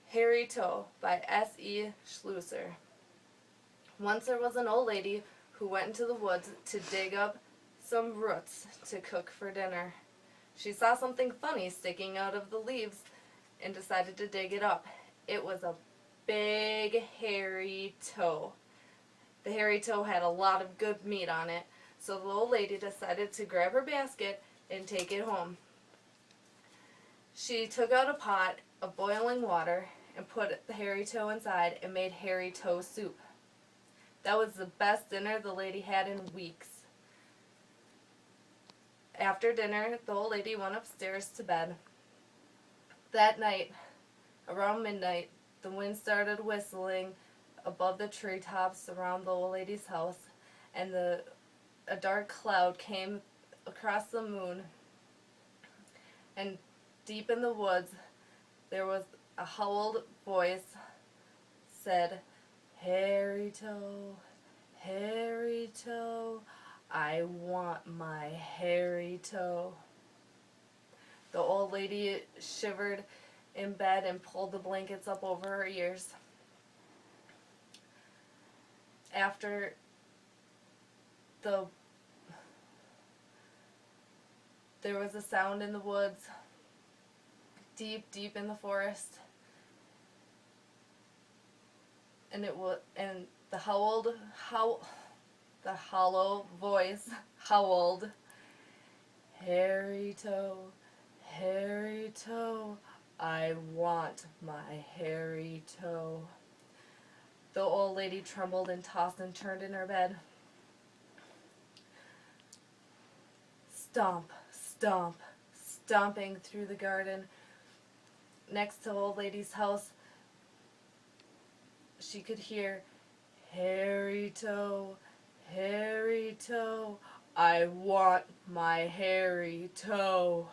Hairy Toe by S.E. Schlusser. Once there was an old lady who went into the woods to dig up some roots to cook for dinner. She saw something funny sticking out of the leaves and decided to dig it up. It was a big hairy toe. The hairy toe had a lot of good meat on it, so the old lady decided to grab her basket and take it home. She took out a pot of boiling water and put the hairy toe inside and made hairy toe soup. That was the best dinner the lady had in weeks. After dinner, the old lady went upstairs to bed. That night, around midnight, the wind started whistling above the treetops around the old lady's house, and a dark cloud came across the moon, and deep in the woods there was a howled voice said, "Hairy Toe, hairy toe, I want my hairy toe." The old lady shivered in bed and pulled the blankets up over her ears. After there was a sound in the woods, deep, deep in the forest, and the hollow voice howled, "Hairy Toe, hairy toe, I want my hairy toe." The old lady trembled and tossed and turned in her bed. Stomp, stomp, stomping through the garden next to the old lady's house, she could hear, "Hairy Toe, hairy toe, I want my hairy toe."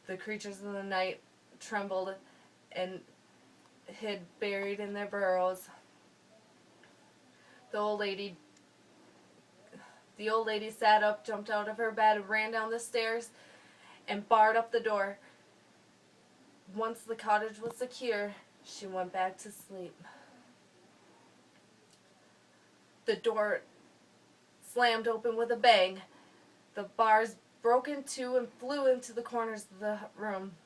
The creatures in the night trembled and hid buried in their burrows. The old lady sat up, jumped out of her bed, ran down the stairs, and barred up the door. Once the cottage was secure, she went back to sleep. The door slammed open with a bang. The bars broke in two and flew into the corners of the room.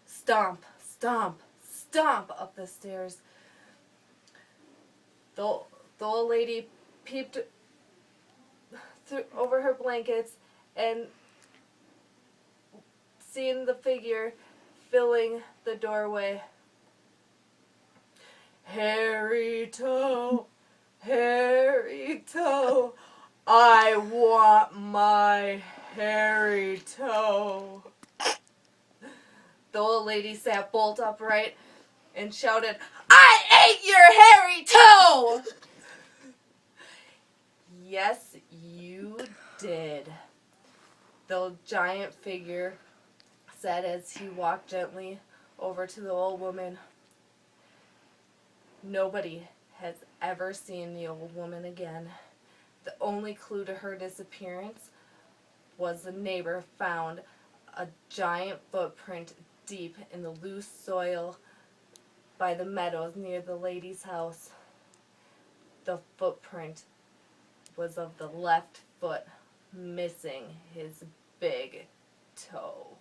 Stomp, stomp, stomp up the stairs. The old lady peeped over her blankets and seeing the figure filling the doorway. "Hairy Toe, hairy toe, I want my hairy toe." The old lady sat bolt upright and shouted, "I ate your hairy toe!" "Yes, you did," the giant figure said as he walked gently over to the old woman. Nobody has ever seen the old woman again. The only clue to her disappearance was the neighbor found a giant footprint deep in the loose soil by the meadows near the lady's house. The footprint was of the left foot, missing his big toe.